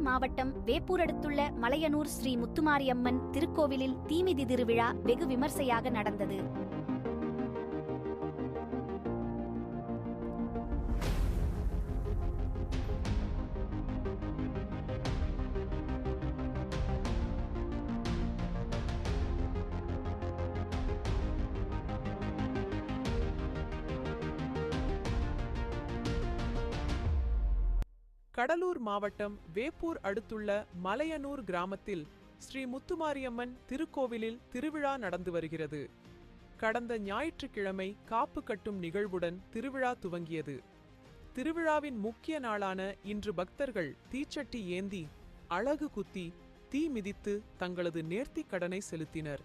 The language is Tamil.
மாவட்டம் வேப்பூர் அடுத்துள்ள மலையனூர் ஸ்ரீ முத்துமாரியம்மன் திருக்கோவிலில் தீமிதி திருவிழா வெகு விமர்சையாக நடந்தது. கடலூர் மாவட்டம் வேப்பூர் அடுத்துள்ள மலையனூர் கிராமத்தில் ஸ்ரீ முத்துமாரியம்மன் திருக்கோவிலில் திருவிழா நடந்து வருகிறது. கடந்த ஞாயிற்றுக்கிழமை காப்பு கட்டும் நிகழ்வுடன் திருவிழா துவங்கியது. திருவிழாவின் முக்கிய நாளான இன்று பக்தர்கள் தீச்சட்டி ஏந்தி, அலகு குத்தி, தீ மிதித்து தங்களது நேர்த்திக் கடனை செலுத்தினர்.